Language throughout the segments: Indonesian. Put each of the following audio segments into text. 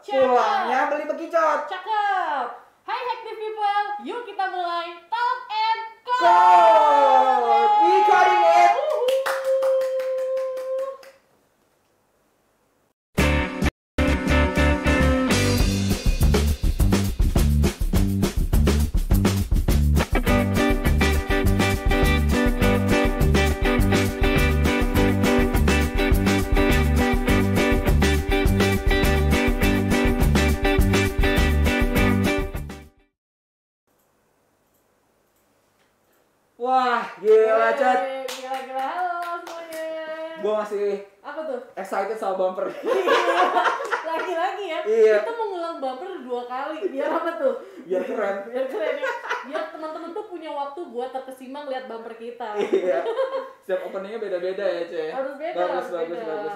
Pulangnya beli bekicot. Cakep. Hai Hacktive People, yuk kita mulai Talk and Code. We cutting it. Wah, gila Cat. Gila, halo semuanya. Gua masih Apa tuh? excited sama bumper. Lagi-lagi ya. Iya. Kita mengulang bumper 2 kali. Biar apa tuh? Biar keren. Biar keren ya. Biar teman-teman tuh punya waktu buat terkesima lihat bumper kita. Iya. Setiap openingnya beda-beda ya, Cek. Harus beda. Bagus.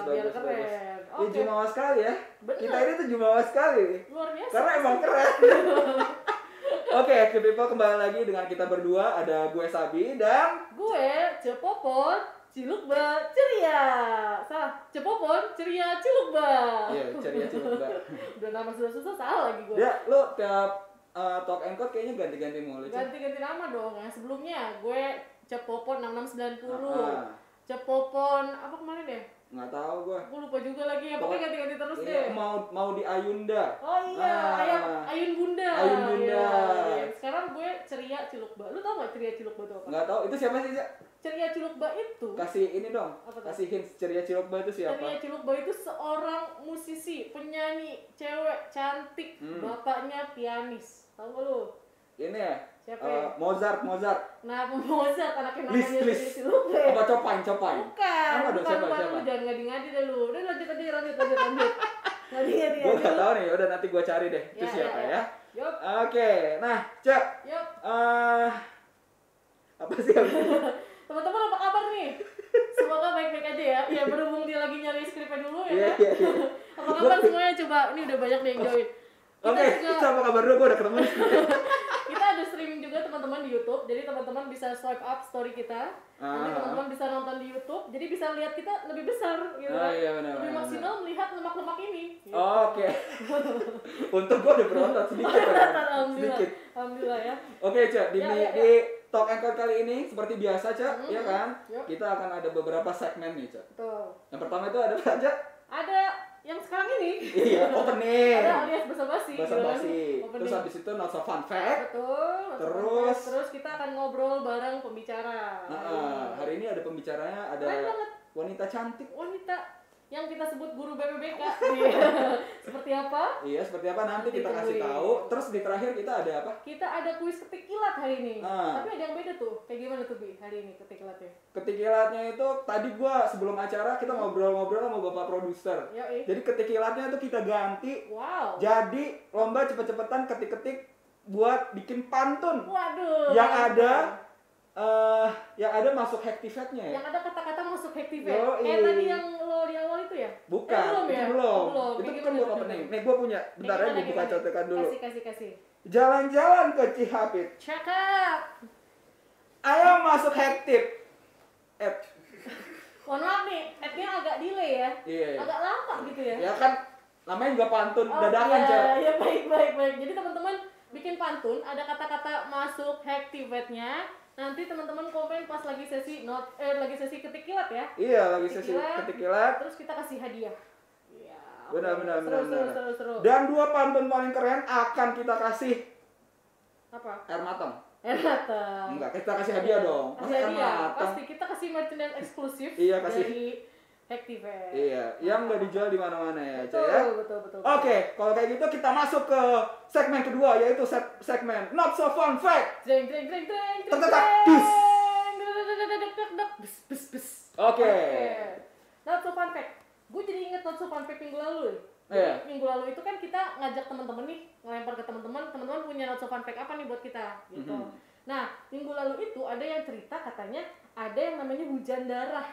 Biar keren. Ya, Oke. jumawa sekali ya. Bener. Kita ini tuh jumawa sekali. Luar biasa. Karena emang keren. Oke, Hacktive People kembali lagi dengan kita berdua. Ada gue Sabi dan Gue Cepopon Cilukba Ceria. Salah, Cepopon Ceria Cilukba. iya, ceria Cilukba. Udah nama susah-susah salah lagi gue. Ya, lo tiap Talk and Code kayaknya ganti-ganti mulu, Cek. Ganti-ganti nama dong. Yang sebelumnya gue Cepopon 6690. Cepopon apa kemarin deh? Nggak tahu gue. Gue lupa juga lagi ya. Pokoknya ganti-ganti terus Iya, deh. mau di Ayunda. Oh iya, Ayun Bunda. Ayun Bunda. Iya. Sekarang gue Ceria Cilukba. Lu tau gak Ceria Cilukba itu apa? Nggak tahu itu siapa sih, Cek? Ceria Cilukba itu Kasih ini dong. Apa tuh? Kasih hints ceria Cilukba itu siapa? Ceria Cilukba itu seorang musisi, penyanyi, cewek, cantik, bapaknya pianis. Tahu gak lu? Ini ya. Siapa ya? Mozart. Nah, Mozart anaknya namanya Liszt. Ceria Cilukba. Apa Chopin? Bukan. Apa dong, siapa? Lu jangan ngadi-ngadi deh lu. Udah lanjut. Ngadi-ngadi. Gue nggak tahu nih. Udah nanti gue cari deh. Itu Ya, siapa ya? Yup. Oke. Nah, Cek. Yup. Apa sih yang Teman-teman apa kabar nih? Semoga baik-baik aja ya. Ya berhubung dia lagi nyari skripnya dulu ya. Iya. Apa kabar semuanya? Coba ini udah banyak nih yang join. Oke, sama kabar dulu. Gue udah ketemu. Kita ada streaming juga teman-teman di YouTube. Jadi teman-teman bisa swipe up story kita. Nanti teman-teman bisa nonton di YouTube. Jadi bisa lihat kita lebih besar gitu. Iya, benar. Lebih maksimal melihat lemak-lemak ini. Gitu. Oke. Untung gue udah berotot sedikit. Sedikit. Alhamdulillah ya. Oke, Cek. Di Talk and Code kali ini seperti biasa, Cek, ya kan? Yuk. Kita akan ada beberapa segmen nih, Cek. Betul. Yang pertama itu ada apa, Cek? Ada yang sekarang ini. Iya, opening. Ada alias basa-basi. Basa-basi. Opening. Terus habis itu not so fun fact. Betul. Terus kita akan ngobrol bareng pembicara. Hari ini ada pembicaranya, ada Keren banget. wanita cantik. Wanita yang kita sebut guru BPBK. Seperti apa? Iya, seperti apa nanti kita kasih Ditungguin. tahu. Terus di terakhir kita ada apa? Kita ada kuis ketik kilat hari ini. Ah. Tapi ada yang beda tuh. Kayak gimana tuh Bi hari ini ketik kilatnya? Ketik kilatnya itu tadi gua sebelum acara kita ngobrol-ngobrol sama Bapak produser. Yoi. Jadi ketik kilatnya itu kita ganti. Wow. Jadi lomba cepet-cepetan ketik-ketik buat bikin pantun. Waduh. Yang ada masuk Hacktive-nya ya. Yang ada kata-kata masuk Hacktive. Yoi. Kayak tadi yang lo di awal itu ya? Bukan, belum itu ya? belum. Belum. Itu Kayak kan gimana buat tuh? opening. Nih gua punya. Bentar ya, gua buka contekan dulu. Kasih. Jalan-jalan ke Cihapit. Cakep. Ayo masuk Hacktive. Mohon maaf nih, ad-nya agak delay ya. Iya. Agak lama gitu ya. Ya kan namanya juga pantun Oh, dadakan, iya, Cek. ya baik. Jadi teman-teman bikin pantun, ada kata-kata masuk Hacktive-nya. Nanti teman-teman komen pas lagi sesi lagi sesi ketik kilat ya. Iya, lagi sesi ketik kilat. Terus kita kasih hadiah. Iya. Benar. Seru. Dan 2 pantun paling keren akan kita kasih Apa? air matang. Matang. Enggak, kita kasih hadiah dong. Masa air Hadiah. matang? Pasti kita kasih merchandise eksklusif Iya, kasih. dari Hacktive. Iya, yang nggak dijual di mana-mana ya, Cek ya. Betul. Oke, kalau kayak gitu kita masuk ke segmen kedua, yaitu segmen Not So Fun Fact. Jreng. Tertetak, dus. Bes. Oke. Not so fun fact. Gue jadi inget not so fun fact minggu lalu. Iya. Minggu lalu itu kan kita ngajak teman-teman nih, ngelempar ke teman-teman punya not so fun fact apa nih buat kita gitu. Nah, minggu lalu itu ada yang cerita katanya ada yang namanya hujan darah.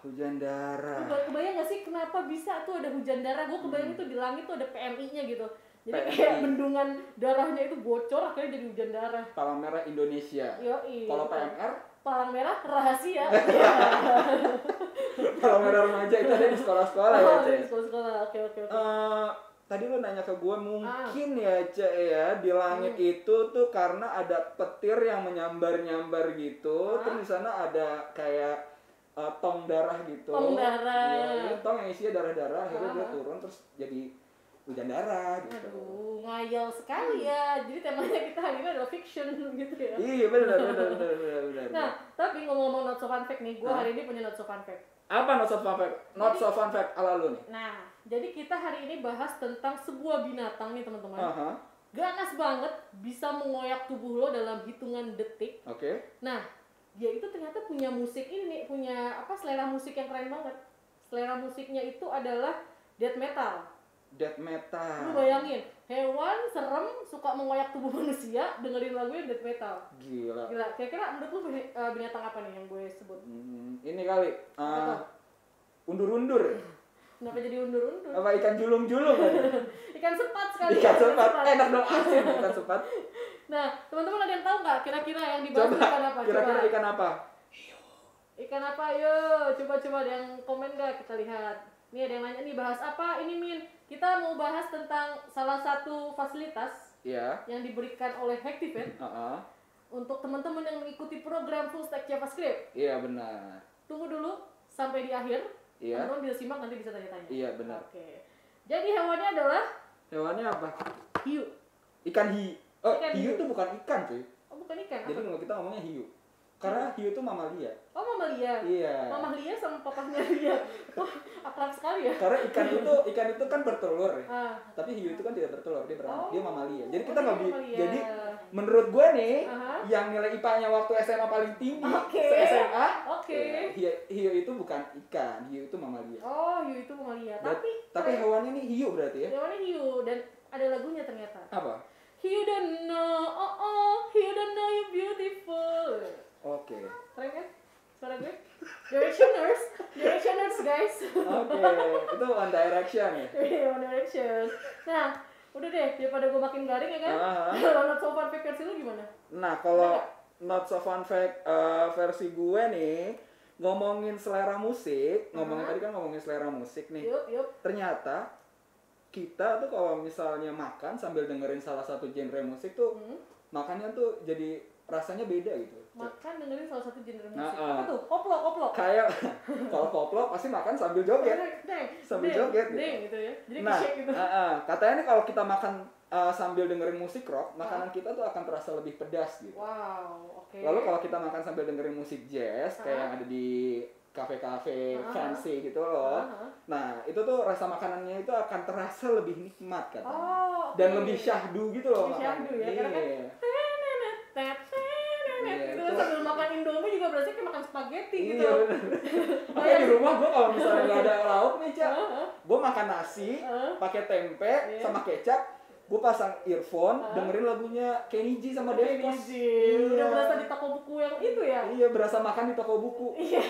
Hujan darah. Lu kebayang gak sih kenapa bisa tuh ada hujan darah? Gue kebayang itu di langit tuh ada PMI-nya gitu. Jadi PMI. kayak bendungan darahnya itu bocor akhirnya jadi hujan darah. Palang Merah Indonesia. Yoi. Kalau PMR? Palang merah rahasia. Palang Merah Remaja itu ada di sekolah-sekolah ya, Cek. Sekolah. Oke. tadi lu nanya ke gue mungkin ya Cek ya di langit itu tuh karena ada petir yang menyambar-nyambar gitu, terus di sana ada kayak tong darah gitu. Tong darah. Iya, tong yang isinya darah-darah, akhirnya dia turun terus jadi hujan darah gitu. Aduh, ngayal sekali ya. Jadi temanya kita hari ini adalah fiction gitu ya. Iya benar. Nah, tapi ngomong-ngomong not so fun fact nih, gue hari ini punya not so fun fact. Apa not so fun fact? Not so fun fact ala lu nih. Nah, jadi kita hari ini bahas tentang sebuah binatang nih teman-teman. Ganas banget, bisa mengoyak tubuh lo dalam hitungan detik. Oke. Nah, dia itu ternyata punya musik ini nih, punya selera musik yang keren banget. Selera musiknya itu adalah death metal. Death metal. Lu bayangin, hewan serem suka mengoyak tubuh manusia dengerin lagunya death metal. Gila. Kira-kira menurut lu binatang apa nih yang gue sebut? Ini kali. Undur-undur. Kenapa jadi undur-undur? Apa ikan julung-julung kan? Ikan sepat sekali. Ikan sepat. Enak dong asin ikan sepat. Nah, teman-teman ada yang tahu nggak kira-kira yang dibahas ikan apa? Kira-kira ikan apa? Ikan apa? Yo, coba ada yang komen nggak? Kita lihat. Nih ada yang nanya nih bahas apa? Ini Min, kita mau bahas tentang salah satu fasilitas yang diberikan oleh Hacktivate untuk teman-teman yang mengikuti program Full Stack JavaScript. Iya benar. Tunggu dulu sampai di akhir. Iya. Teman-teman bisa simak nanti bisa tanya-tanya. Iya benar. Oke. Jadi hewannya adalah hewannya apa? Hiu. Ikan hiu. Oh, hiu itu bukan ikan cuy. Oh, bukan ikan. Jadi kalau kita ngomongnya hiu. Karena hiu itu mamalia. Oh, mamalia. Iya. Mamalia sama papahnya dia. Oh, akrab sekali ya. Karena ikan itu kan bertelur ya. Tapi hiu itu kan tidak bertelur, dia mamalia. Jadi kita nggak jadi menurut gue nih yang nilai IPA-nya waktu SMA paling tinggi se-SMA. Hiu itu bukan ikan, hiu itu mamalia. Oh, hiu itu mamalia. Tapi hewannya nih hiu berarti ya. Hewannya hiu dan ada lagunya ternyata. Apa? You don't know, you don't know you beautiful. Oke. Keren kan? Suara gue? Directioners guys. Oke, itu One Direction ya? Iya, One Direction. Nah, udah deh, daripada gue makin garing ya kan? Kalau not so fun fact versi lu gimana? Nah, kalau not so fun fact versi gue nih, ngomongin selera musik, tadi kan ngomongin selera musik nih. Yup. Ternyata kita tuh kalau misalnya makan sambil dengerin salah satu genre musik tuh, makannya tuh jadi rasanya beda gitu. Makan dengerin salah satu genre musik. Apa tuh? Koplo. Kayak kalau koplo pasti makan sambil joget. Sambil joget gitu ya. Jadi shake gitu. Katanya nih kalau kita makan sambil dengerin musik rock, makanan kita tuh akan terasa lebih pedas gitu. Wow, oke. Lalu kalau kita makan sambil dengerin musik jazz kayak yang ada di kafe-kafe fancy gitu loh. Nah, itu tuh rasa makanannya itu akan terasa lebih nikmat katanya. Dan lebih syahdu gitu loh. Lebih syahdu ya. Karena kan sambil makan Indomie juga berarti kayak makan spaghetti gitu. Iya bener. Makanya di rumah gue kalau misalnya nggak ada lauk nih Cak, gue makan nasi, pakai tempe sama kecap, gue pasang earphone, dengerin lagunya Kenny G sama Devos. Udah berasa di toko buku yang itu ya? Iya, berasa makan di toko buku. Iya.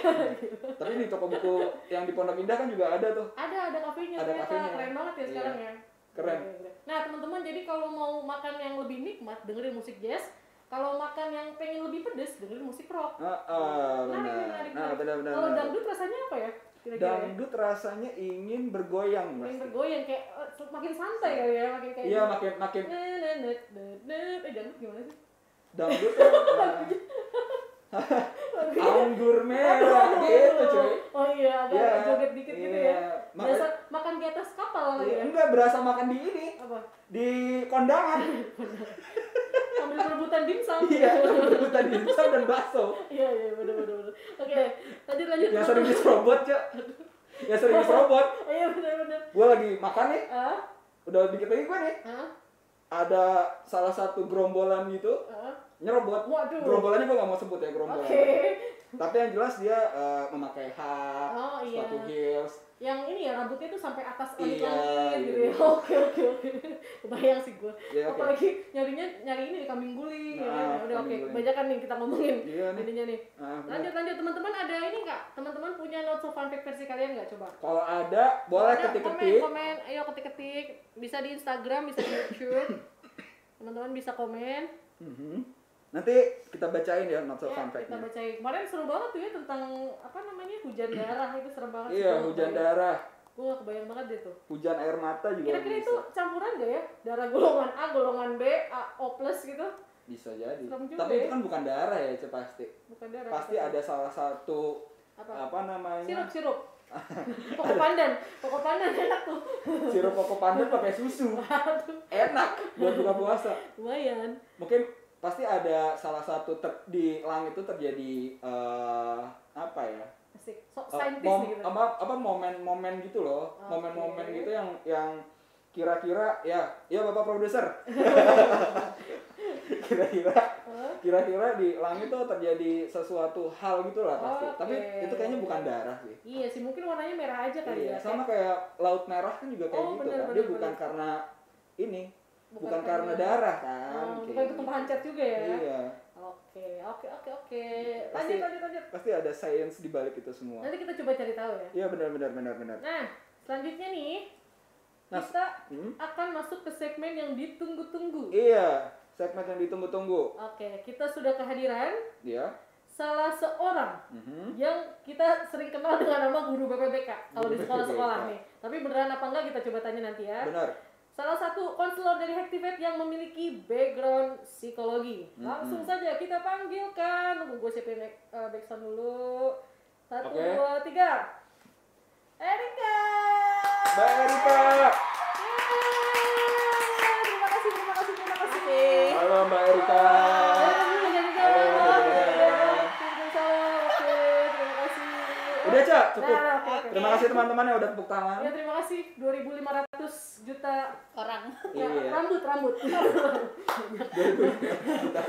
Tapi di toko buku yang di Pondok Indah kan juga ada tuh. Ada kafenya. Ada kafenya. Keren banget ya sekarang ya. Keren. Nah teman-teman, jadi kalau mau makan yang lebih nikmat, dengerin musik jazz. Kalau makan yang pengen lebih pedes, dengerin musik rock. Benar. Benar. Kalau dangdut rasanya apa ya? Kira-kira dangdut rasanya ingin bergoyang. Ingin bergoyang, kayak makin santai kali ya, makin kayak. Iya, makin. Dangdut gimana sih? Dangdut tuh. Anggur merah gitu cuy. Oh iya, agak joget dikit gitu ya. Berasa makan di atas kapal lagi ya? Enggak, berasa makan di ini. Apa? Di kondangan. Sambil berebutan dimsum. Iya, berebutan dimsum dan bakso. Iya, bener. Oke, lanjut. Yang sering diserobot, Cak. Yang sering diserobot. Iya, bener. Gue lagi makan nih. Udah dikit lagi gue nih. Ada salah satu gerombolan gitu. Nyerobot. Waduh. Gerombolannya gue gak mau sebut ya gerombolan. Tapi yang jelas dia memakai hak, sepatu heels. Yang ini ya rambutnya tuh sampai atas langit-langit gitu ya. Oke. Kebayang sih gue. Apalagi nyari ini di kambing guling. Udah oke. Kebanyakan nih kita ngomongin ininya nih. Lanjut teman-teman, ada ini nggak? Teman-teman punya not so fun fact versi kalian nggak? Coba. Kalau ada boleh ketik-ketik. Komen. Ayo ketik-ketik. Bisa di Instagram, bisa di YouTube. Teman-teman bisa komen. Nanti kita bacain ya not so fun fact-nya. Kita bacain. Kemarin seru banget tuh ya tentang apa namanya hujan darah, itu serem banget. Iya, hujan darah. Gue gak kebayang banget deh tuh. Hujan air mata juga. Kira-kira itu campuran gak ya? Darah golongan A, golongan B, O plus gitu? Bisa jadi. Tapi itu kan bukan darah ya, pasti. Bukan darah. Pasti ada salah satu apa namanya? Sirup. Koko pandan enak tuh. Sirup koko pandan pakai susu. Enak buat buka puasa. Lumayan. Mungkin pasti ada salah satu di langit itu terjadi apa ya? Asik. Saintis gitu. Apa momen gitu loh. Momen-momen gitu yang kira-kira ya Bapak produser. kira-kira di langit tuh terjadi sesuatu hal gitu lah pasti. Tapi itu kayaknya bukan darah sih. Iya sih, mungkin warnanya merah aja kali ya. Sama kayak laut merah kan juga kayak gitu kan. Dia bukan karena ini, bukan karena darah kan. Bukan itu tumpahan cat juga ya. Iya. Oke. Lanjut. Pasti ada sains di balik itu semua. Nanti kita coba cari tahu ya. Iya benar. Nah, selanjutnya nih kita akan masuk ke segmen yang ditunggu-tunggu. Iya, segmen yang ditunggu-tunggu. Oke, kita sudah kehadiran. Iya. Salah seorang yang kita sering kenal dengan nama guru BPBK kalau di sekolah-sekolah nih. Tapi beneran apa enggak kita coba tanya nanti ya. Benar. Salah satu konselor dari Hactivate yang memiliki background psikologi. Langsung saja kita panggilkan. Tunggu gue siapin backsound dulu. 1, 2, 3. Erika. Mbak Erika. Terima kasih. Halo Mbak Erika. Udah Cak, cukup. Terima kasih teman-teman yang udah tepuk tangan. Ya terima kasih 2.500 juta orang. Iya. Rambut. 2.500 juta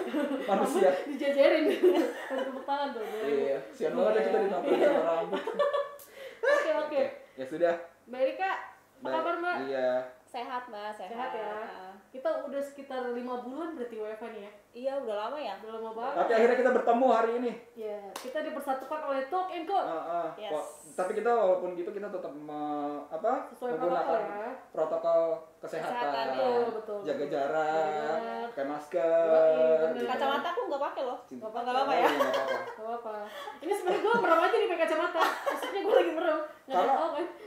manusia. Dijajarin. Tepuk tangan tuh. Iya. Sian banget kita ditampilin sama rambut. Oke. Ya sudah. Mbak Erika, apa kabar Mbak? Iya. Sehat Mbak, Sehat ya. Kita udah sekitar 5 bulan berarti WFH nih ya. Iya, udah lama ya. Udah lama banget. Tapi akhirnya kita bertemu hari ini. Ya, kita dipersatukan oleh Talk and Code. Yes. Tapi kita walaupun gitu kita tetap sesuai menggunakan protokol kesehatan. Betul. Jaga jarak, pakai masker. Kacamata aku nggak pakai loh. Nggak apa-apa ya. Nggak apa-apa. Ini sebenarnya gue merem aja nih pakai kacamata. Maksudnya gue lagi merem.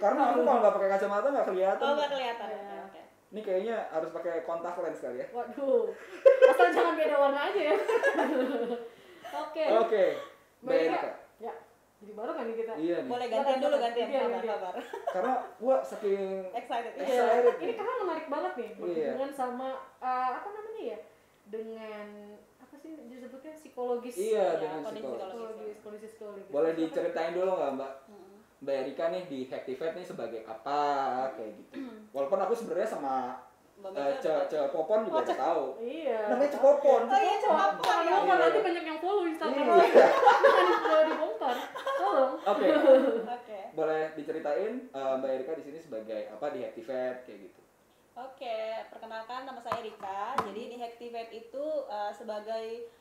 Karena aku kalau nggak pakai kacamata nggak kelihatan. Oh, nggak kelihatan. Oke. Ini kayaknya harus pakai kontak lens kali ya. Waduh. Asal jangan beda warna aja ya. Oke. Mbak Erika. Ya. Jadi baru kan nih kita. Iya nih. Boleh gantian kabar. Karena gua saking excited. Ini karena menarik banget nih berhubungan sama apa namanya ya? Dengan apa sih disebutnya psikologis. Iya, dengan psikologis. Psikologis. Boleh diceritain dulu nggak Mbak? Mbak Erika nih di Hactivate nih sebagai apa kayak gitu. Walaupun aku sebenarnya sama Popon juga udah tahu. Iya. Namanya Popon. Oh iya, Popon. Nanti banyak yang follow Instagram. Jangan dibongkar. Tolong. Oke. Boleh diceritain Mbak Erika di sini sebagai apa di Hactivate kayak gitu. Oke, perkenalkan nama saya Erika. Jadi di Hactivate itu sebagai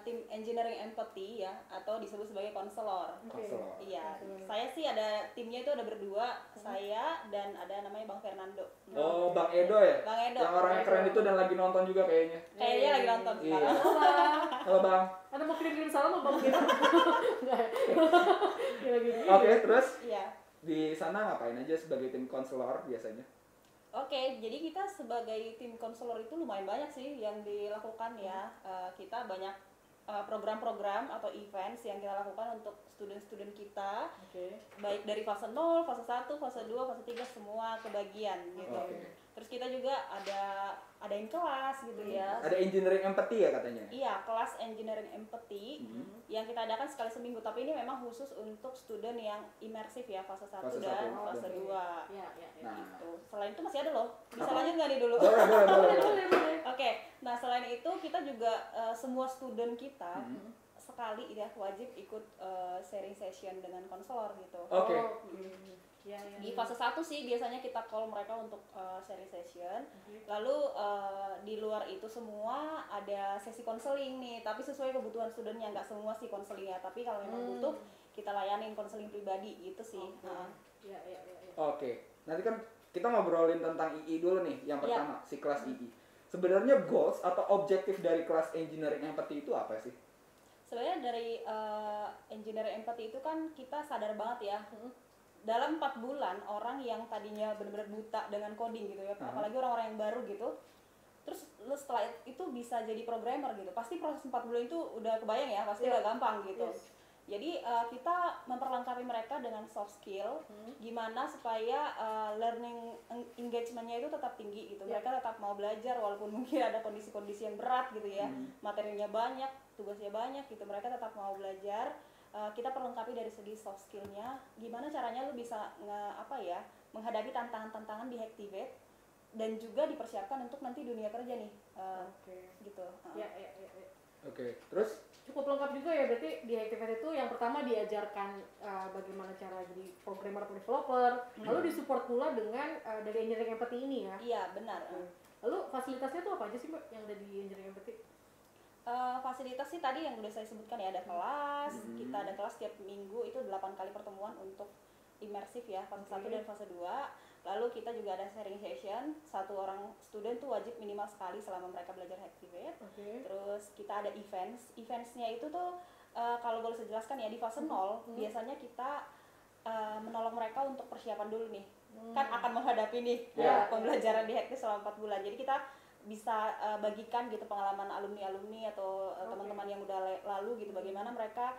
tim engineering empathy ya, atau disebut sebagai konselor. Iya, saya sih ada timnya itu ada berdua, saya dan ada namanya Bang Fernando. Oh, Bang Edo ya? Bang Edo. Yang orangnya keren itu dan lagi nonton juga kayaknya. Kayaknya lagi nonton sekarang. Halo Bang. Ada mau kirim salam sama Bang Edo? Oke, terus? Iya. Di sana ngapain aja sebagai tim konselor biasanya? Oke, jadi kita sebagai tim konselor itu lumayan banyak sih yang dilakukan ya. Kita banyak program-program atau events yang kita lakukan untuk student-student kita. Baik dari fase 0, fase 1, fase 2, fase 3 semua kebagian gitu. Terus kita juga adain kelas gitu ya. Ada engineering empathy ya katanya? Iya, kelas engineering empathy yang kita adakan sekali seminggu. Tapi ini memang khusus untuk student yang imersif ya, fase 1 dan fase 2. Ya. Gitu. Selain itu masih ada loh. Bisa lanjut nggak nih dulu? Boleh. Oke. Nah, selain itu kita juga semua student kita sekali ya wajib ikut sharing session dengan konselor gitu. Di fase 1 sih biasanya kita call mereka untuk sharing session. Lalu di luar itu semua ada sesi konseling nih, tapi sesuai kebutuhan studentnya, nggak semua sih konseling ya, tapi kalau memang butuh kita layanin konseling pribadi gitu sih. Oke. Nanti kan kita ngobrolin tentang II dulu nih, yang pertama, si kelas II. Sebenarnya goals atau objektif dari kelas engineering empathy itu apa sih? Sebenarnya dari engineering empathy itu kan kita sadar banget ya, dalam 4 bulan orang yang tadinya benar-benar buta dengan coding gitu ya, apalagi orang-orang yang baru gitu, terus lu setelah itu bisa jadi programmer gitu, pasti proses 4 bulan itu udah kebayang ya, pasti gak gampang gitu. Jadi kita memperlengkapi mereka dengan soft skill, gimana supaya learning engagementnya itu tetap tinggi gitu. Mereka tetap mau belajar walaupun mungkin ada kondisi-kondisi yang berat gitu ya, materinya banyak, tugasnya banyak gitu. Mereka tetap mau belajar. Kita perlengkapi dari segi soft skillnya. Gimana caranya lu bisa menghadapi tantangan-tantangan di Hacktivate dan juga dipersiapkan untuk nanti dunia kerja nih. Gitu. Oke, terus cukup lengkap juga ya, berarti di Hacktivate itu yang pertama diajarkan bagaimana cara jadi programmer atau developer, lalu disupport pula dengan dari engineering empathy ini ya. Iya, benar. Lalu fasilitasnya tuh apa aja sih Mbak yang ada di engineering empathy? Fasilitas sih tadi yang udah saya sebutkan ya, ada kelas, kita ada kelas tiap minggu itu 8 kali pertemuan untuk imersif ya, fase 1 dan fase 2. Lalu kita juga ada sharing session, satu orang student tuh wajib minimal sekali selama mereka belajar Hacktivate. Terus kita ada eventsnya itu tuh kalau boleh saya jelaskan ya, di fase 0 biasanya kita menolong mereka untuk persiapan dulu nih, kan akan menghadapi nih pembelajaran di Hacktivate selama 4 bulan, jadi kita bisa bagikan gitu pengalaman alumni-alumni atau teman-teman yang udah lalu gitu, bagaimana mereka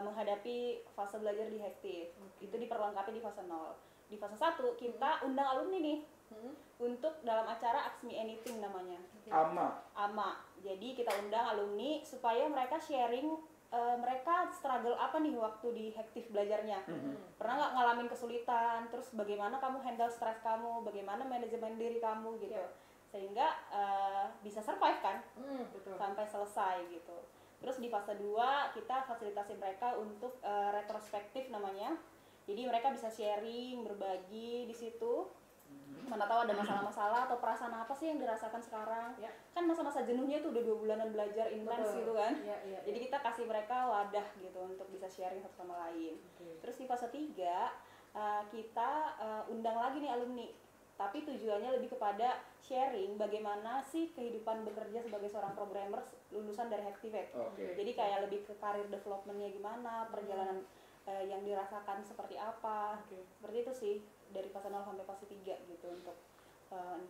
menghadapi fase belajar di Hacktivate. Itu diperlengkapi di fase 0. Di fase 1 kita undang alumni nih untuk dalam acara Ask Me Anything namanya. AMA. Jadi kita undang alumni supaya mereka sharing mereka struggle apa nih waktu di Hacktivate belajarnya. Pernah nggak ngalamin kesulitan, terus bagaimana kamu handle stres kamu, bagaimana manajemen diri kamu gitu. Sehingga bisa survive kan sampai selesai gitu. Terus di fase 2 kita fasilitasi mereka untuk retrospektif namanya. Jadi mereka bisa sharing, berbagi di situ. Mana tahu ada masalah-masalah atau perasaan apa sih yang dirasakan sekarang. Kan masa-masa jenuhnya itu udah 2 bulanan belajar intens gitu kan. Jadi kita kasih mereka wadah gitu untuk bisa sharing satu sama lain. Terus di fase 3 kita undang lagi nih alumni. Tapi tujuannya lebih kepada sharing bagaimana sih kehidupan bekerja sebagai seorang programmer lulusan dari Hacktivate. Jadi kayak lebih ke career development-nya gimana, perjalanan yang dirasakan seperti apa. Seperti itu sih dari fase 0 sampai fase 3 gitu untuk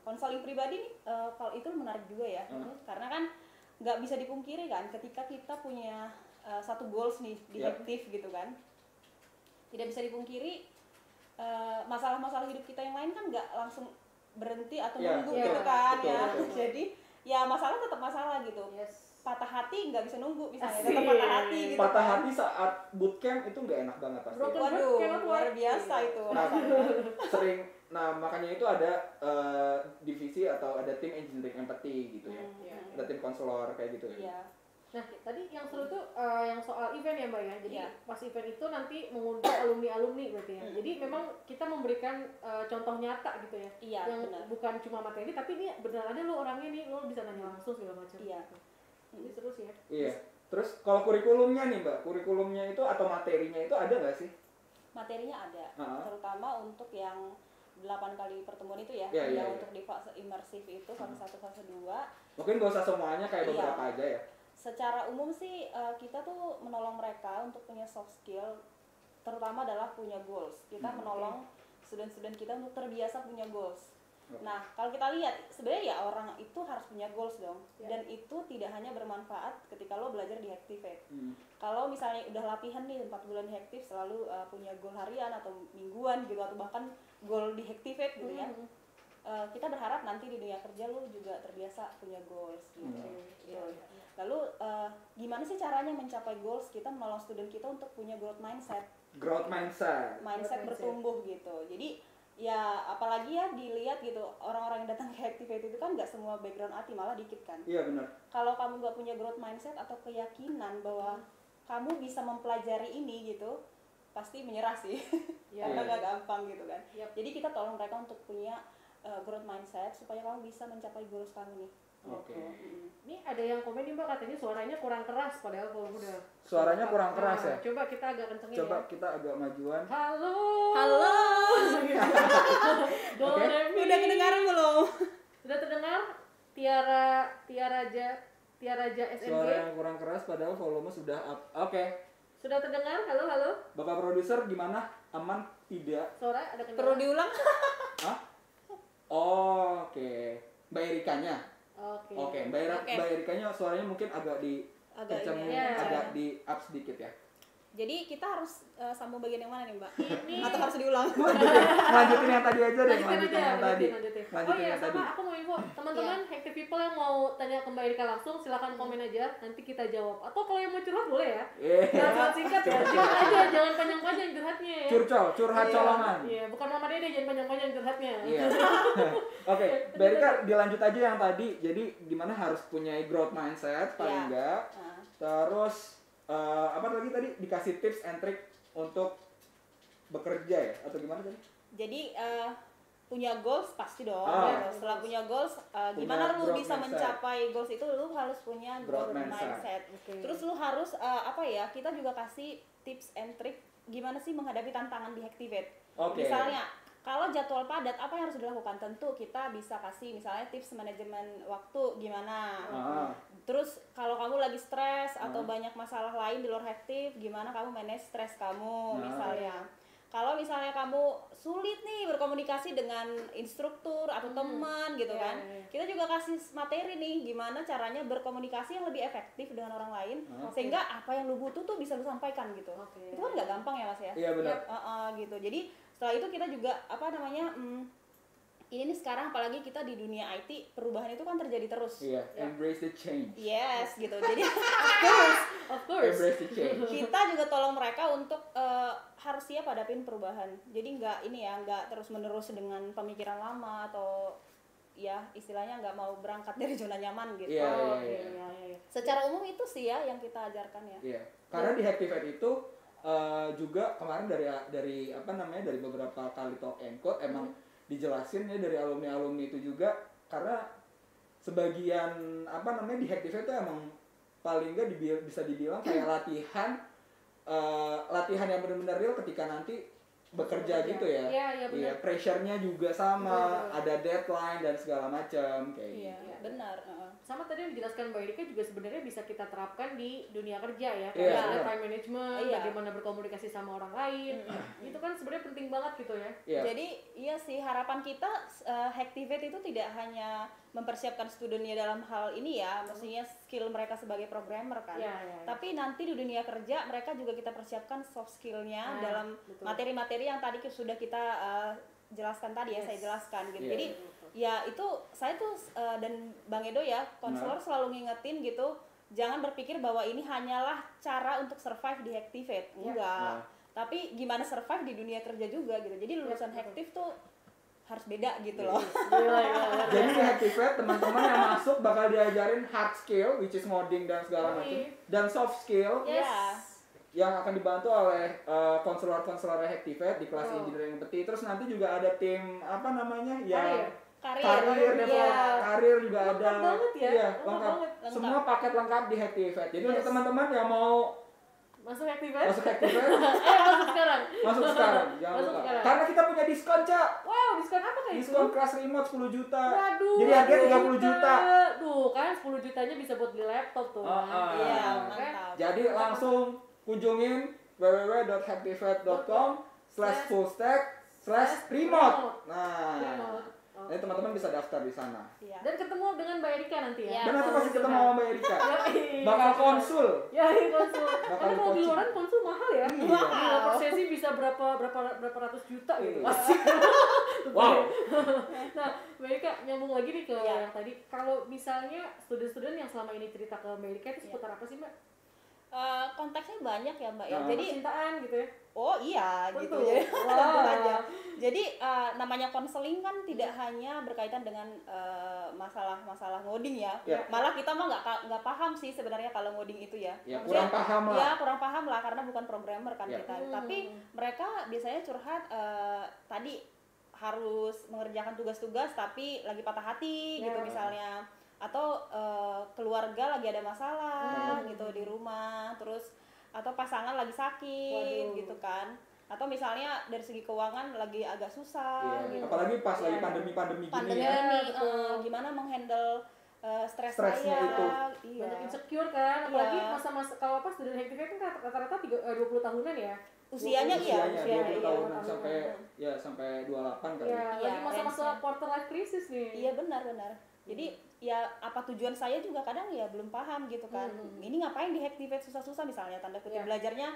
konseling pribadi nih. Kalau itu menarik juga ya. Karena kan nggak bisa dipungkiri kan ketika kita punya satu goals nih di Hacktivate gitu kan. Tidak bisa dipungkiri masalah-masalah hidup kita yang lain kan nggak langsung berhenti atau nunggu gitu kan. Betul. Jadi ya masalah tetap masalah gitu. Patah hati nggak bisa nunggu misalnya, tetap patah hati gitu. Patah hati saat bootcamp itu nggak enak banget pasti. Waduh, luar biasa itu. Nah makanya itu ada divisi atau ada tim engineering empathy gitu ya. Ada tim konselor kayak gitu ya. Nah tadi yang seru tuh yang soal event ya Mbak ya. Jadi pas event itu nanti mengundang alumni-alumni berarti ya. Jadi memang kita memberikan contoh nyata gitu ya. Yang benar. Bukan cuma materi tapi ini benar ada lo orangnya nih, lo bisa nanya langsung segala macam. Ini seru sih ya. Iya. Terus kalau kurikulumnya nih Mbak, kurikulumnya itu atau materinya itu ada nggak sih? Materinya ada, terutama untuk yang 8 kali pertemuan itu ya, untuk di fase imersif itu fase 1, fase 2. Mungkin gak usah semuanya, kayak beberapa aja ya. Secara umum sih kita tuh menolong mereka untuk punya soft skill, terutama adalah punya goals. Kita menolong student-student kita untuk terbiasa punya goals. Nah, kalau kita lihat sebenarnya ya orang itu harus punya goals dong. Dan itu tidak hanya bermanfaat ketika lo belajar di Hacktivate. Kalau misalnya udah latihan nih 4 bulan di Hacktivate selalu punya goal harian atau mingguan gitu atau bahkan goal di Hacktivate gitu ya. Kita berharap nanti di dunia kerja lo juga terbiasa punya goals gitu. Lalu gimana sih caranya mencapai goals? Kita menolong student kita untuk punya growth mindset. Mindset bertumbuh gitu. Jadi ya apalagi ya dilihat gitu orang-orang yang datang ke Hacktivate itu kan nggak semua background IT, malah dikit kan. Iya benar. Kalau kamu nggak punya growth mindset atau keyakinan bahwa kamu bisa mempelajari ini gitu, pasti menyerah sih. Karena nggak gampang gitu kan. Jadi kita tolong mereka untuk punya growth mindset supaya kamu bisa mencapai goals kamu nih. Ini ada yang komen nih Mbak, katanya suaranya kurang keras padahal kalau udah. Suaranya kurang keras ya? Coba kita agak kencengin Coba kita agak majuan. Halo. Udah kedengaran belum? Sudah terdengar? Tiara Raja SNG. Suara yang kurang keras padahal volume sudah up. Oke. Sudah terdengar? Halo. Bapak produser gimana? aman tidak. Suara ada kendala. Perlu diulang? Hah? Oh, oke. Mbak Erikanya. Oke, Mbak Erikanya suaranya mungkin agak di agak di up sedikit ya. Jadi kita harus sambung bagian yang mana nih Mbak? Atau harus diulang? Lanjutin yang tadi aja deh. Lanjutin yang tadi. Oh iya, sama aku mau info teman-teman Hectic People yang mau tanya ke Mbak Erika langsung silakan komen aja, nanti kita jawab. Atau kalau yang mau curhat boleh ya. Curhat singkat ya, curhat aja, jangan panjang-panjang curhatnya ya. Curhat colongan. Iya, bukan Mama Dede, jangan panjang-panjang curhatnya. Iya. Oke, Mbak Erika dilanjut aja yang tadi. Jadi gimana harus punya growth mindset paling enggak. Terus apa lagi tadi dikasih tips and trick untuk bekerja ya atau gimana tadi? Jadi punya goals pasti dong. Setelah punya goals, gimana lu bisa mencapai goals itu lu harus punya growth mindset. Terus lu harus kita juga kasih tips and trick gimana sih menghadapi tantangan di Hactivate. Misalnya kalau jadwal padat apa yang harus dilakukan? Tentu kita bisa kasih misalnya tips manajemen waktu gimana. Terus kalau kamu lagi stres atau banyak masalah lain di luar Hactiv, gimana kamu manage stres kamu misalnya. Kalau misalnya kamu sulit nih berkomunikasi dengan instruktur atau teman gitu kan, kita juga kasih materi nih gimana caranya berkomunikasi yang lebih efektif dengan orang lain, sehingga apa yang lu butuh tuh bisa lu sampaikan gitu. Itu kan nggak gampang ya Mas ya. Iya benar. Gitu. Jadi setelah itu kita juga ini nih sekarang apalagi kita di dunia IT, perubahan itu kan terjadi terus. Embrace the change. Yes, gitu. Jadi of course. Embrace the change. Kita juga tolong mereka untuk harus siap hadapin perubahan. Jadi nggak terus-menerus dengan pemikiran lama atau ya istilahnya nggak mau berangkat dari zona nyaman gitu. Secara umum itu sih ya yang kita ajarkan ya. Karena di Hactivate itu juga kemarin dari dari beberapa kali talk and code emang dijelasin ya dari alumni itu juga, karena sebagian di Hactivate itu emang paling nggak bisa dibilang kayak latihan yang benar-benar real ketika nanti bekerja gitu ya. Iya, pressure-nya juga sama, ada deadline dan segala macam kayak gitu. Benar. Sama tadi yang dijelaskan Mbak Erika juga sebenarnya bisa kita terapkan di dunia kerja ya. Kayak time management, bagaimana berkomunikasi sama orang lain. Itu kan sebenarnya penting banget gitu ya. Jadi iya sih, harapan kita Hactivate itu tidak hanya mempersiapkan studennya dalam hal ini ya, maksudnya skill mereka sebagai programmer kan. Tapi nanti di dunia kerja mereka juga kita persiapkan soft skillnya dalam materi-materi yang tadi sudah kita jelaskan tadi ya, saya jelaskan gitu. Jadi ya itu saya tuh dan Bang Edo ya, konselor selalu ngingetin gitu, jangan berpikir bahwa ini hanyalah cara untuk survive di Hactivate. Enggak. Tapi gimana survive di dunia kerja juga gitu. Jadi lulusan Hactiv tuh harus beda gitu loh. Jadi di Hactivate teman-teman yang masuk bakal diajarin hard skill which is ngoding dan segala macam, dan soft skill yang akan dibantu oleh konselor-konselor Hactivate di kelas engineering peti. Terus nanti juga ada tim karir juga ada. Lengkap banget ya. Lengkap. Semua paket lengkap di Hactivate. Jadi untuk teman-teman yang mau masuk Hactivate? Masuk Hactivate. Masuk sekarang. Masuk sekarang. Jangan lupa. Karena kita punya diskon, Cak. Wow, diskon apa kayak diskon kelas remote 10 juta. Waduh. Jadi harganya 30 juta. Tuh, kan 10 jutanya bisa buat beli laptop tuh. Iya, mantap. Jadi langsung kunjungin www.happyfed.com/fullstack/remote. Nah, jadi teman-teman bisa daftar di sana. Dan ketemu dengan Mbak Erika nanti ya. Dan nanti pasti ketemu sama Mbak Erika. Bakal konsul. Konsul. Karena kalau di luaran konsul mahal ya. Mahal. Per sesi bisa berapa ratus juta gitu. Asik. Wow. Nah, Mbak Erika nyambung lagi nih ke yang tadi. Kalau misalnya student-student yang selama ini cerita ke Mbak Erika itu seputar apa sih, Mbak? Konteksnya banyak ya Mbak ya. Jadi cintaan gitu ya. Oh iya. Tentu. Gitu ya. Wow. Jadi namanya konseling kan tidak hanya berkaitan dengan masalah ngoding ya. Malah kita mah nggak paham sih sebenarnya kalau ngoding itu ya. Kurang paham lah. Ya kurang paham lah karena bukan programmer kan kita. Tapi mereka biasanya curhat tadi harus mengerjakan tugas-tugas tapi lagi patah hati gitu misalnya. Atau keluarga lagi ada masalah gitu di rumah, terus atau pasangan lagi sakit gitu kan, atau misalnya dari segi keuangan lagi agak susah gitu. Apalagi pas lagi pandemi gini ya. Gimana menghandle stresnya itu. Banyak insecure kan, apalagi masa-masa kalau student Hactivate kan rata-rata 20 tahunan ya. usianya 20 tahunan sampai 28 kali. Iya, lagi masa-masa quarter life crisis nih. Iya benar. Jadi ya apa tujuan saya juga kadang ya belum paham gitu kan. Ini ngapain di-activate susah-susah misalnya tanda kutip belajarnya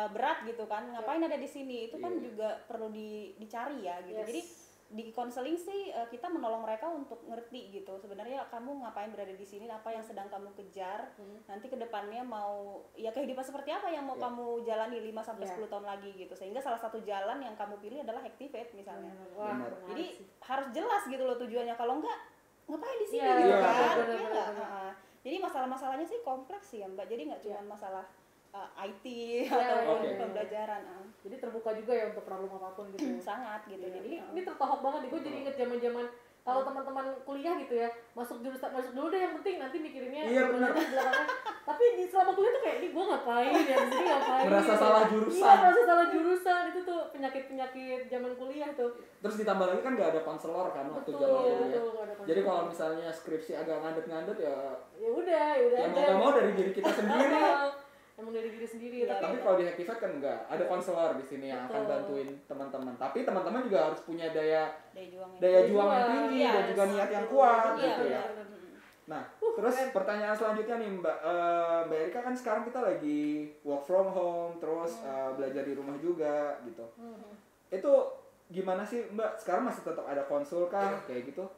berat gitu kan. Ngapain ada di sini? Itu kan juga perlu dicari ya gitu. Jadi di konseling sih kita menolong mereka untuk ngerti gitu sebenarnya kamu ngapain berada di sini, apa yang sedang kamu kejar, nanti kedepannya mau ya kehidupan seperti apa yang mau kamu jalani 5-10 tahun lagi gitu, sehingga salah satu jalan yang kamu pilih adalah Activate misalnya. Jadi harus jelas gitu loh tujuannya, kalau enggak ngapain di sini gitu kan. Jadi masalah-masalahnya sih kompleks sih ya Mbak, jadi nggak cuma masalah IT atau pembelajaran. Jadi terbuka juga ya untuk problem apapun gitu. Sangat gitu. Jadi ini tertohok banget nih, gue jadi inget zaman-zaman kalau teman-teman kuliah gitu ya, masuk dulu deh, yang penting nanti mikirinnya belakangnya. Tapi di selama kuliah tuh kayak ini gue ngapain ya, di sini ngapain? Merasa salah jurusan. Iya, merasa salah jurusan, itu tuh penyakit zaman kuliah tuh. Terus ditambah lagi kan nggak ada konselor kan waktu zaman kuliah. Jadi kalau misalnya skripsi agak ngandet-ngandet ya udah ya mau nggak mau dari diri kita sendiri. Emang dari diri sendiri. Tapi kalau di Activate kan enggak, ada konselor di sini yang akan bantuin teman-teman. Tapi teman-teman juga harus punya daya juang yang tinggi dan juga niat yang kuat gitu ya. Nah, terus pertanyaan selanjutnya nih Mbak Erika, kan sekarang kita lagi work from home, terus belajar di rumah juga gitu. Itu gimana sih Mbak? Sekarang masih tetap ada konsul kah kayak gitu?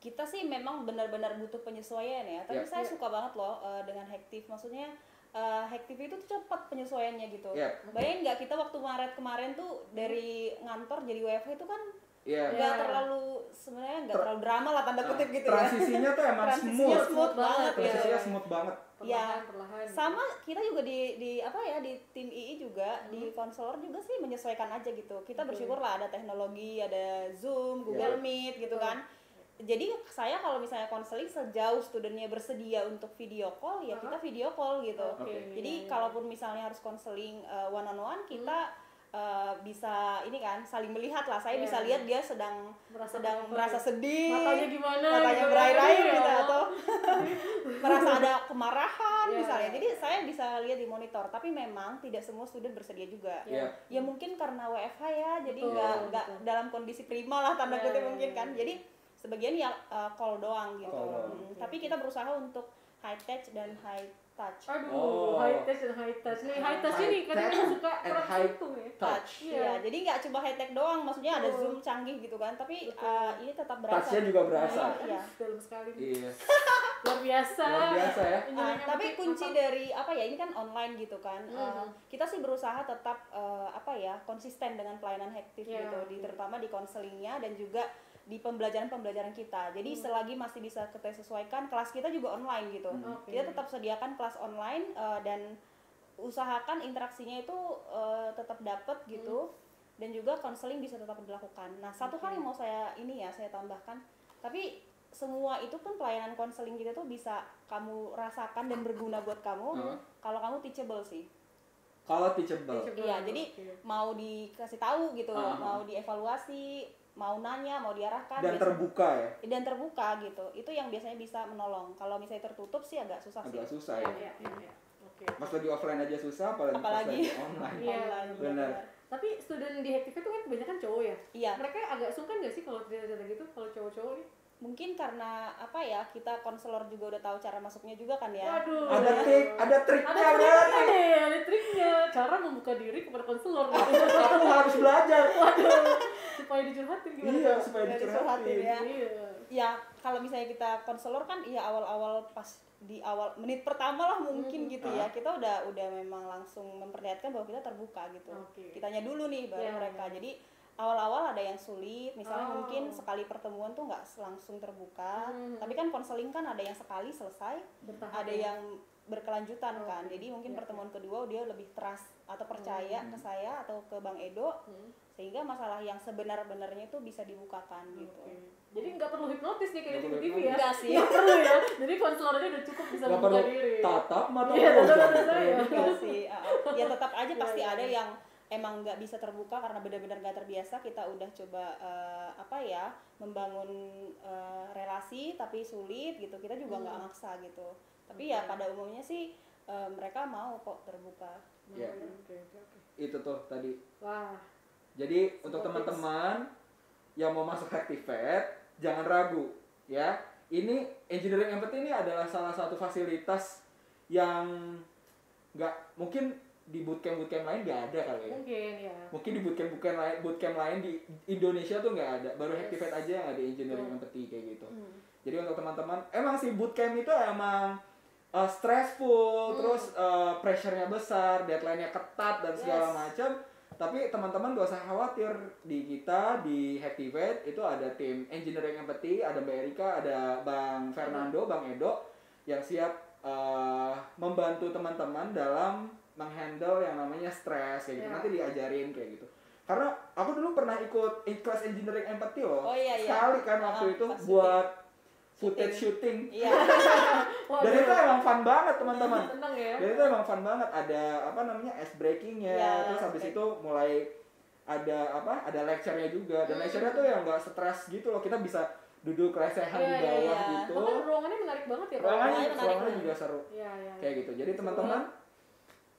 Kita sih memang benar-benar butuh penyesuaian ya. Tapi saya suka banget loh dengan Hektif. Maksudnya Hektif itu tuh cepat penyesuaiannya gitu. Bayangin nggak kita waktu Maret kemarin tuh dari ngantor jadi WFH itu kan nggak terlalu sebenarnya nggak terlalu drama lah tanda kutip gitu ya. Transisinya tuh emang smooth banget. Transisinya smooth banget. Perlahan. Sama kita juga di apa ya di tim II juga di konselor juga sih menyesuaikan aja gitu. Kita bersyukur lah ada teknologi, ada Zoom, Google Meet gitu kan. Jadi saya kalau misalnya konseling sejauh studennya bersedia untuk video call ya kita video call gitu. Jadi kalaupun misalnya harus konseling one on one kita bisa ini kan saling melihat lah. Saya bisa lihat dia sedang merasa sedih, matanya berair-air gitu atau merasa ada kemarahan misalnya. Jadi saya bisa lihat di monitor. Tapi memang tidak semua student bersedia juga. Ya mungkin karena WFH ya, jadi nggak dalam kondisi prima lah tanda kutip mungkin kan. Jadi sebagian ya call doang gitu. Tapi kita berusaha untuk high touch dan high touch. High touch dan high touch. Nih high touch ini kadang suka kurang sentuh ya. Touch. Iya, jadi nggak cuma high tech doang, maksudnya ada Zoom canggih gitu kan. Tapi ini tetap berasa. Touch-nya juga berasa. Iya, dalam sekali. Iya. Luar biasa ya. Tapi kunci dari apa ya, ini kan online gitu kan. Kita sih berusaha tetap konsisten dengan pelayanan Hektif gitu, terutama di konselingnya dan juga di pembelajaran kita. Jadi selagi masih bisa kita sesuaikan, kelas kita juga online gitu. Kita tetap sediakan kelas online dan usahakan interaksinya itu tetap dapat gitu. Dan juga konseling bisa tetap dilakukan. Nah, satu hal yang mau saya tambahkan, tapi semua itu pun pelayanan konseling kita tuh bisa kamu rasakan dan berguna buat kamu kalau kamu teachable sih. Kalau teachable. Iya, jadi mau dikasih tahu gitu, mau dievaluasi, mau nanya, mau diarahkan dan terbuka ya. Dan terbuka gitu. Itu yang biasanya bisa menolong. Kalau misalnya tertutup sih agak susah sih. Agak susah ya. Pas lagi offline aja susah, apalagi pas lagi online. Benar. Tapi student di Hektif itu kan kebanyakan cowok ya? Iya. Mereka agak sungkan nggak sih kalau cerita-cerita gitu, kalau cowok-cowok nih? Mungkin karena apa ya, kita konselor juga udah tahu cara masuknya juga kan ya. Waduh. Ada triknya. Ada triknya. Cara membuka diri kepada konselor. Aku harus belajar. Waduh. Supaya dicurhatin gimana? Iya, supaya dicurhatin ya. Ya, kalau misalnya kita konselor kan ya awal-awal pas di awal menit pertama lah mungkin gitu ya. Kita udah memang langsung memperlihatkan bahwa kita terbuka gitu. Kitanya dulu nih baru mereka. Jadi awal-awal ada yang sulit, misalnya mungkin sekali pertemuan tuh nggak langsung terbuka, tapi kan konseling kan ada yang sekali selesai, ada yang berkelanjutan kan, jadi mungkin pertemuan kedua dia lebih trust atau percaya ke saya atau ke Bang Edo, sehingga masalah yang sebenar-benarnya itu bisa dibukakan gitu. Jadi nggak perlu hipnotis nih kayak di TV ya? Nggak sih. Nggak perlu ya, jadi konselornya udah cukup bisa membuka diri. Tatap mata sih. Ya tetap aja pasti ada yang emang nggak bisa terbuka karena benar-benar nggak terbiasa. Kita udah coba membangun relasi tapi sulit gitu, kita juga nggak maksa gitu. Tapi ya pada umumnya sih mereka mau kok terbuka. Ya. Itu tuh tadi. Wah. Jadi untuk teman-teman yang mau masuk Activate, jangan ragu ya. Ini Engineering Empathy ini adalah salah satu fasilitas yang mungkin di bootcamp lain nggak ada kali ya. Mungkin ya. Mungkin di bootcamp lain di Indonesia tuh nggak ada. Baru Activate aja yang ada Engineering Empathy kayak gitu. Jadi untuk teman-teman, emang sih bootcamp itu emang stressful, terus pressure-nya besar, deadline-nya ketat dan segala macam. Tapi teman-teman gak usah khawatir, di kita di Activate itu ada tim Engineering Empathy, ada Mbak Erika, ada Bang Fernando, Bang Edo yang siap membantu teman-teman dalam menghandle yang namanya stres kayak gitu. Nanti diajarin kayak gitu. Karena aku dulu pernah ikut kelas Engineering Empathy loh. Sekali kan waktu itu buat footage shooting. Iya. Dan itu emang fun banget teman-teman. Seneng ya. Dan itu emang fun banget. Ada ice breakingnya. Terus habis itu mulai ada lecture-nya juga. Dan lecture-nya tuh yang nggak stres gitu loh. Kita bisa duduk lesehan di bawah gitu. Bahkan ruangannya menarik banget ya. Ruangannya juga seru. Kayak gitu. Jadi teman-teman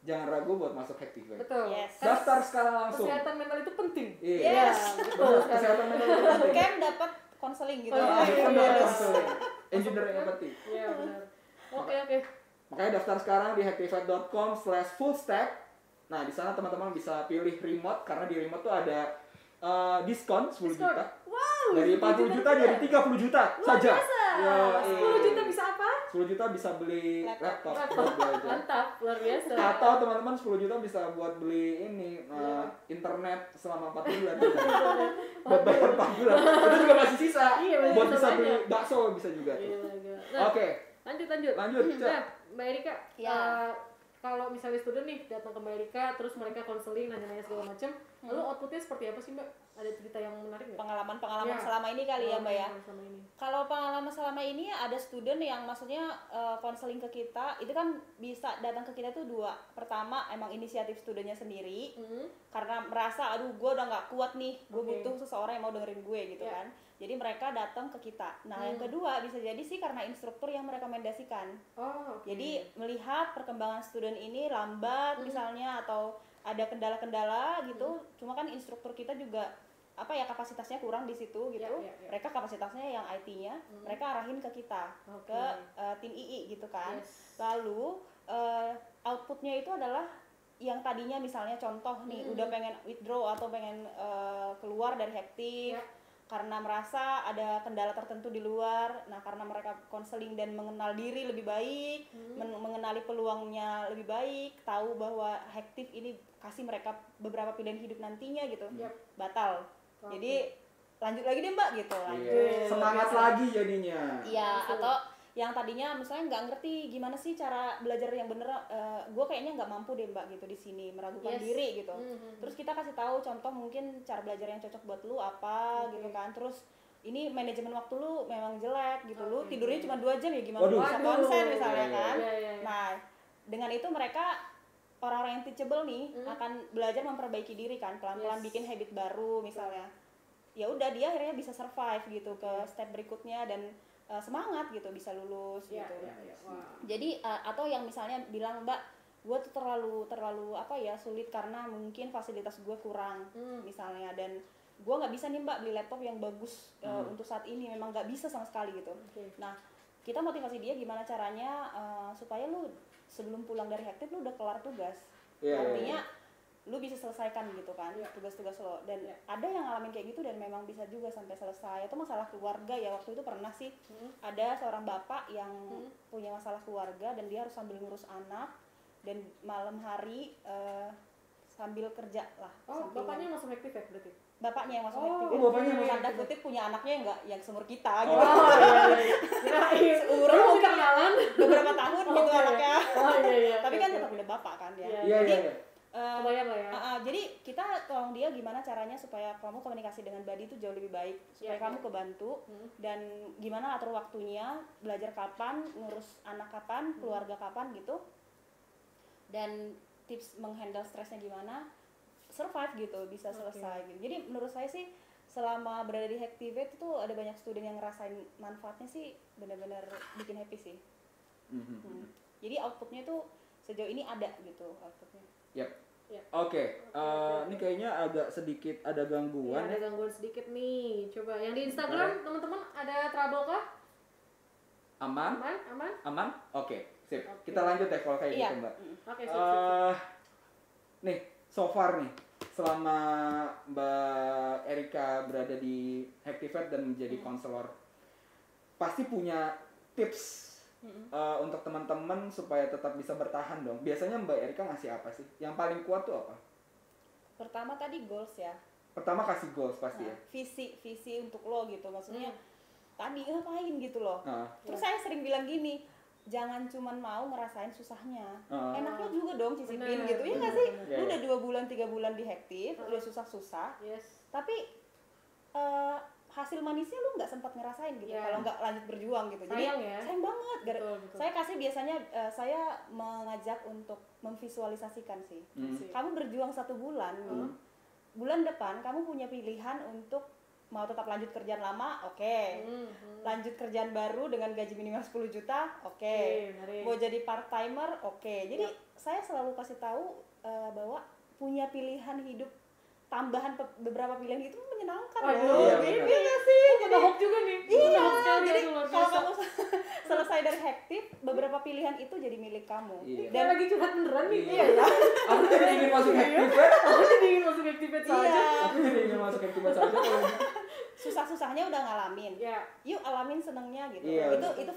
jangan ragu buat masuk Activate. Betul. Daftar sekarang langsung. Kesehatan mental itu penting. Iya. Betul. Kesehatan mental itu penting. Camp dapat konseling gitu. Engineering Empathy. Iya benar. Oke. Makanya daftar sekarang di activate.com/fullstack. Nah, di sana teman-teman bisa pilih remote karena di remote tuh ada diskon 10 juta. Wow. Dari 40 juta jadi 30 juta saja. Ya, 10 juta bisa apa? 10 juta bisa beli laptop. Mantap, luar biasa. Atau teman-teman 10 juta bisa buat beli internet selama 4 bulan. Buat bayar 4 bulan. Itu juga masih sisa. Buat bisa beli bakso bisa juga. Oke. Lanjut. Nah, Mbak Erika, kalau misalnya student nih datang ke Mbak Erika, terus mereka konseling, nanya-nanya segala macam, lalu outputnya seperti apa sih Mbak? Ada cerita yang menarik nggak? Pengalaman selama ini kali ya Mbak ya. Kalau pengalaman selama ini ada student yang maksudnya konseling ke kita, itu kan bisa datang ke kita tuh dua. Pertama emang inisiatif studentnya sendiri, karena merasa aduh gue udah nggak kuat nih, gue butuh seseorang yang mau dengerin gue gitu kan. Jadi mereka datang ke kita. Nah yang kedua bisa jadi sih karena instruktur yang merekomendasikan. Jadi melihat perkembangan student ini lambat misalnya atau ada kendala-kendala gitu. Cuma kan instruktur kita juga kapasitasnya kurang di situ gitu. Mereka kapasitasnya yang IT-nya, mereka arahin ke kita, ke tim II gitu kan. Lalu outputnya itu adalah yang tadinya misalnya contoh nih udah pengen withdraw atau pengen keluar dari Active karena merasa ada kendala tertentu di luar. Nah karena mereka konseling dan mengenal diri lebih baik, mengenali peluangnya lebih baik, tahu bahwa Active ini kasih mereka beberapa pilihan hidup nantinya gitu, batal. Jadi lanjut lagi deh Mbak gitu. Semangat lagi jadinya. Iya, atau yang tadinya misalnya nggak ngerti gimana sih cara belajar yang bener, gue kayaknya nggak mampu deh Mbak gitu di sini, meragukan diri gitu. Terus kita kasih tahu contoh mungkin cara belajar yang cocok buat lu apa gitu kan. Terus ini manajemen waktu lu memang jelek gitu, lu tidurnya cuma 2 jam ya gimana bisa konsen misalnya kan. Nah dengan itu mereka orang-orang yang teachable nih akan belajar memperbaiki diri kan, pelan-pelan bikin habit baru misalnya. Ya udah dia akhirnya bisa survive gitu ke step berikutnya dan semangat gitu bisa lulus gitu. Jadi atau yang misalnya bilang Mbak, gue tuh terlalu sulit karena mungkin fasilitas gue kurang misalnya, dan gue nggak bisa nih Mbak beli laptop yang bagus untuk saat ini, memang nggak bisa sama sekali gitu. Nah kita motivasi dia gimana caranya supaya lu sebelum pulang dari Active lu udah kelar tugas. Artinya lu bisa selesaikan gitu kan tugas-tugas lo, dan ada yang ngalamin kayak gitu dan memang bisa juga sampai selesai. Itu masalah keluarga ya, waktu itu pernah sih ada seorang bapak yang punya masalah keluarga dan dia harus sambil ngurus anak dan malam hari sambil kerja lah. Bapaknya masuk Active ya berarti? Bapaknya yang masuk Active. Bapaknya yang tanda kutip punya anaknya yang seumur kita gitu. Iya. Seumur mungkin beberapa tahun gitu anaknya. Tapi kan tetap ada bapak kan ya. Iya. Kebayang lah ya. Jadi kita tolong dia gimana caranya supaya kamu komunikasi dengan Buddy itu jauh lebih baik, supaya kamu kebantu dan gimana atur waktunya, belajar kapan, ngurus anak kapan, keluarga kapan gitu, dan tips menghandle stresnya gimana, survive gitu, bisa selesai gitu. Jadi menurut saya sih selama berada di Activate itu ada banyak student yang ngerasain manfaatnya sih, benar-benar bikin happy sih. Jadi outputnya itu sejauh ini ada gitu outputnya. Yep. Oke. Ini kayaknya agak sedikit ada gangguan. Ada gangguan sedikit nih. Coba yang di Instagram teman-teman ada trouble kah? Aman? Aman? Oke, sip. Kita lanjut ya kalau kayak gitu, Mbak. Oke, sip. Nih, so far nih selama Mbak Erika berada di Hacktivate dan menjadi konselor, pasti punya tips untuk teman-teman supaya tetap bisa bertahan dong. Biasanya Mbak Erika ngasih apa sih? Yang paling kuat tuh apa? Pertama tadi goals ya. Pertama kasih goals pasti ya. Visi untuk lo gitu, maksudnya tadi ngapain gitu loh. Terus saya sering bilang gini, jangan cuman mau ngerasain susahnya, enaknya juga dong cicipin gitu ya nggak sih? Lu udah 2 bulan 3 bulan di Hacktiv, udah susah-susah, tapi hasil manisnya lu nggak sempat ngerasain gitu kalau nggak lanjut berjuang gitu. Jadi sayang banget. Betul. Saya kasih biasanya saya mengajak untuk memvisualisasikan sih. Kamu berjuang 1 bulan, bulan depan kamu punya pilihan untuk mau tetap lanjut kerjaan lama, lanjut kerjaan baru dengan gaji minimal 10 juta, mau jadi part timer, Jadi saya selalu kasih tahu bahwa punya pilihan hidup tambahan beberapa pilihan itu menyenangkan loh. Iya nggak sih? Jadi hook juga nih. Iya. Jadi kalau kamu selesai dari Hacktiv, beberapa pilihan itu jadi milik kamu. Iya. Dan lagi curhat beneran nih. Iya. Aku jadi ingin masuk Hacktivate. Aku jadi ingin masuk Hacktivate saja. Aku jadi ingin masuk Hacktivate saja. Susah-susahnya udah ngalamin. Yuk alamin senengnya gitu. Itu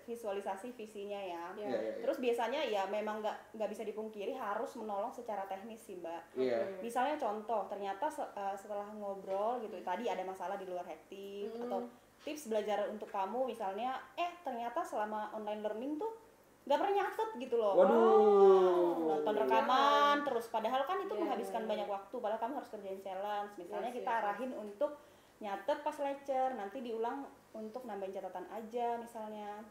visualisasi visinya ya. Terus biasanya ya memang nggak bisa dipungkiri harus menolong secara teknis sih, Mbak. Misalnya contoh, ternyata setelah ngobrol gitu, tadi ada masalah di luar Hacktiv atau tips belajar untuk kamu misalnya, ternyata selama online learning tuh nggak pernah nyatet gitu loh. Nonton rekaman terus, padahal kan itu menghabiskan banyak waktu, padahal kamu harus kerjain challenge. Misalnya kita arahin untuk nyatet pas lecture, nanti diulang untuk nambahin catatan aja misalnya.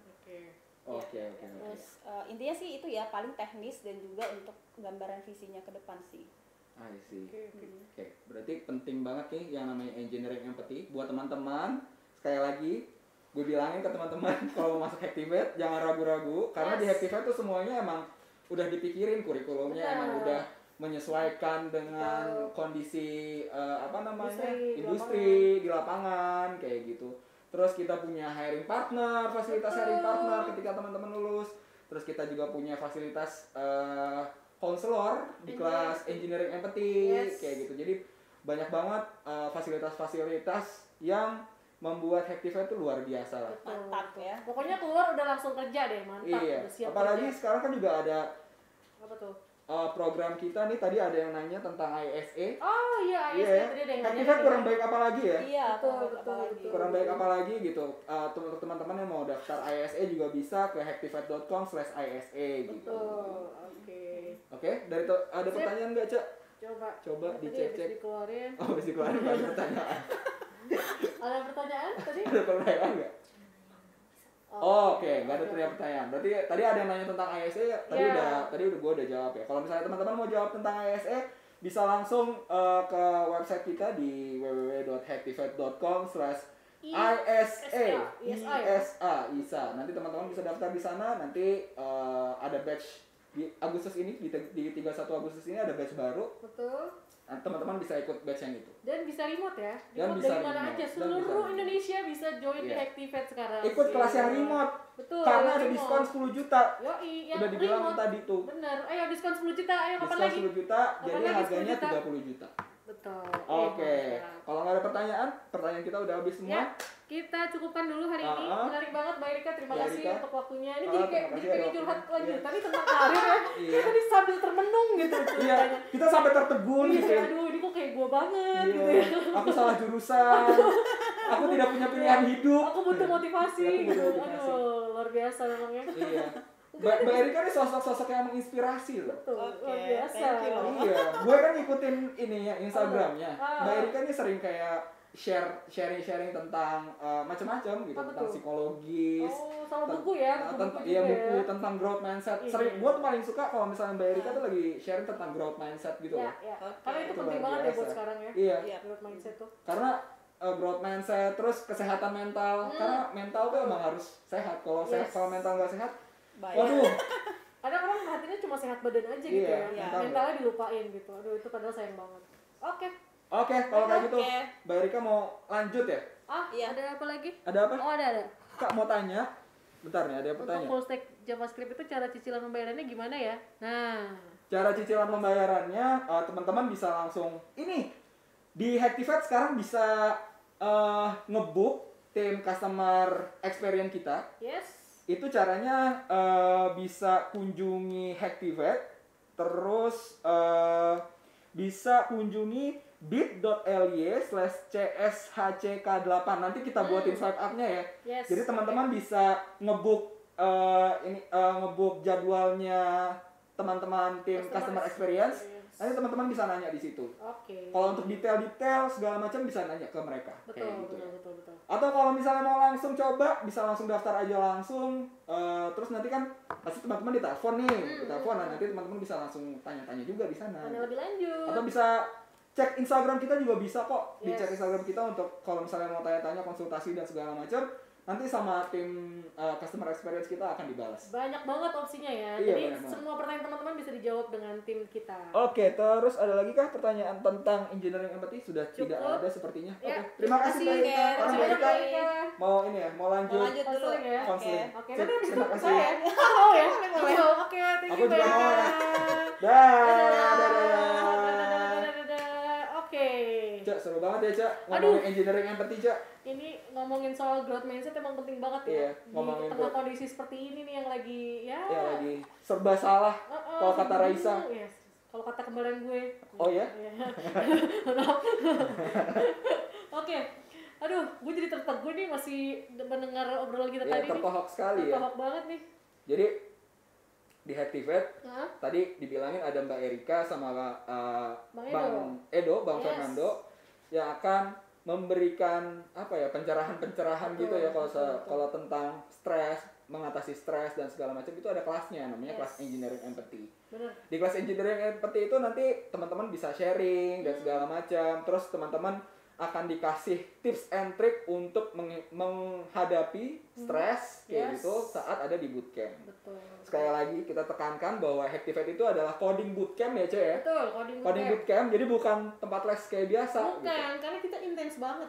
Oke. Terus intinya sih itu ya, paling teknis dan juga untuk gambaran visinya ke depan sih. I see. Oke. Berarti penting banget nih yang namanya engineering empathy buat teman-teman. Sekali lagi, gue bilangin ke teman-teman kalau mau masuk Hacktivate jangan ragu-ragu, karena di Hacktivate tuh semuanya emang udah dipikirin, kurikulumnya emang udah menyesuaikan dengan kondisi industri di lapangan kayak gitu. Terus kita punya hiring partner, fasilitas hiring partner ketika teman-teman lulus. Terus kita juga punya fasilitas konselor di kelas engineering empathy kayak gitu. Jadi banyak banget fasilitas-fasilitas yang membuat Hacktivate itu luar biasa lah. Mantap ya. Pokoknya keluar udah langsung kerja deh, mantap. Iya. Udah siap apalagi kerja. Sekarang kan juga ada apa tuh? Program kita nih, tadi ada yang nanya tentang ISA. Oh iya, ISA tadi ada yang nanya. Hacktivate kurang baik apa lagi ya? Iya, betul. Kurang baik apa lagi gitu. Untuk teman-teman yang mau daftar ISA juga bisa ke hacktivate.com/ISA gitu. Betul. Oke, ada pertanyaan nggak, Cak? Coba dicek-cek. Dikeluarin. Bisa dikeluarin ada pertanyaan. Ada pertanyaan tadi? Ada pertanyaan nggak? Oke, nggak ada pertanyaan. Berarti tadi ada yang nanya tentang ISA, tadi gue udah jawab ya. Kalau misalnya teman-teman mau jawab tentang ISA, bisa langsung ke website kita di www.hacktivate.com/ISA. Nanti teman-teman bisa daftar di sana. Nanti ada batch di Agustus ini, di 31 Agustus ini ada batch baru. Betul. Nah, teman-teman bisa ikut batch yang itu. Dan bisa remote ya. Remote dari mana aja. Seluruh Indonesia bisa join di Hacktivate sekarang. Ikut kelas yang remote. Betul. Karena ada diskon 10 juta. Yang udah dibilang remote tadi tuh. Bener. Ayo diskon 10 juta. Ayo kapan lagi? Diskon 10 juta, jadi harganya 30 juta. Betul. Oke. Kalau nggak ada pertanyaan kita udah habis semua. Ya, kita cukupkan dulu hari ini. Menarik banget Mbak Erika, terima kasih untuk waktunya. Ini jadi pengen curhat lanjutan nih tentang karir ya. Tadi sambil termenung gitu. Iya, kita sampai tertegun gitu. Aduh, ini kok kayak gue banget gitu ya. Aku salah jurusan. Aku tidak punya pilihan hidup. Aku butuh motivasi gitu. Aduh, luar biasa memangnya. Iya. Mbak Erika ini sosok-sosok yang menginspirasi loh. Betul, luar biasa. Iya, gue kan ngikutin ini ya Instagramnya. Mbak Erika ini sering kayak sharing tentang macam-macam gitu, tentang psikologis. Sama buku ya. Buku tentang growth mindset. Sering, gue tuh paling suka kalau misalnya Mbak Erika tuh lagi sharing tentang growth mindset gitu loh. Karena itu penting banget ya buat sekarang ya. Iya. Growth mindset tuh. Karena growth mindset, terus kesehatan mental. Karena mental tuh emang harus sehat. Kalau mental nggak sehat, waduh, Kadang orang hatinya cuma sehat badan aja gitu ya. Mentalnya dilupain gitu. Aduh itu padahal sayang banget. Oke, kalau kayak gitu Mbak Rika mau lanjut ya? Iya. Ada apa lagi? Ada apa? Oh ada. Kak mau tanya. Bentar nih, ada yang bertanya. Untuk full stack JavaScript itu cara cicilan pembayarannya gimana ya? Nah, cara cicilan pembayarannya teman-teman bisa langsung ini di Hacktivate sekarang bisa ngebook tim customer experience kita. Yes. Itu caranya bisa kunjungi Hacktivate, terus bisa kunjungi bit.ly/cshck8. Nanti kita buatin swipe up-nya ya. Yes. Jadi teman-teman bisa ngebook ngebook jadwalnya teman-teman tim customer experience. Nanti teman-teman bisa nanya di situ. Kalau untuk detail-detail segala macam bisa nanya ke mereka. Betul. Atau kalau misalnya mau langsung coba, bisa langsung daftar aja langsung. Terus nanti kan pasti teman-teman ditelepon nih, nanti teman-teman bisa langsung tanya-tanya juga di sana. Tanya lebih lanjut. Atau bisa cek Instagram kita juga bisa kok. Dicek Instagram kita untuk kalau misalnya mau tanya-tanya, konsultasi dan segala macam. Nanti sama tim customer experience kita akan dibalas. Banyak banget opsinya ya. Jadi semua pertanyaan teman-teman bisa dijawab dengan tim kita. Oke, terus ada lagi kah pertanyaan tentang engineering empathy? Sudah cukup. Tidak ada sepertinya. Ya. Terima kasih Mbak Rika. Mau ini ya, mau lanjut dulu ya. Oke. Terima kasih ya. Oh ya. Oke, aku juga mau ya. Dadah. Oke. Cak, seru banget ya, Cak. Ngomongin engineering empathy, Cak. Ini ngomongin soal growth mindset emang penting banget ya. Di tengah kondisi seperti ini nih yang lagi lagi serba salah. Kalau kata Raisa. Yes. Kalau kata kembaran gue. Oh ya? Oke. Aduh, gue jadi tertegun nih masih mendengar obrolan kita tadi. Tertohok sekali ya. Tertohok banget nih. Jadi di Hacktivate tadi dibilangin ada Mbak Erika sama Bang Edo, Bang Fernando yang akan memberikan pencerahan gitu ya kalau tentang stres, mengatasi stres dan segala macam itu ada kelasnya namanya kelas engineering empathy. Bener. Di kelas engineering empathy itu nanti teman-teman bisa sharing dan segala macam. Terus teman-teman akan dikasih tips and trick untuk menghadapi stres kayak gitu saat ada di bootcamp. Betul. Sekali lagi kita tekankan bahwa Hacktivate itu adalah coding bootcamp ya, Ce ya. Betul, coding bootcamp. Jadi bukan tempat les kayak biasa. Bukan, gitu. Karena kita intens banget.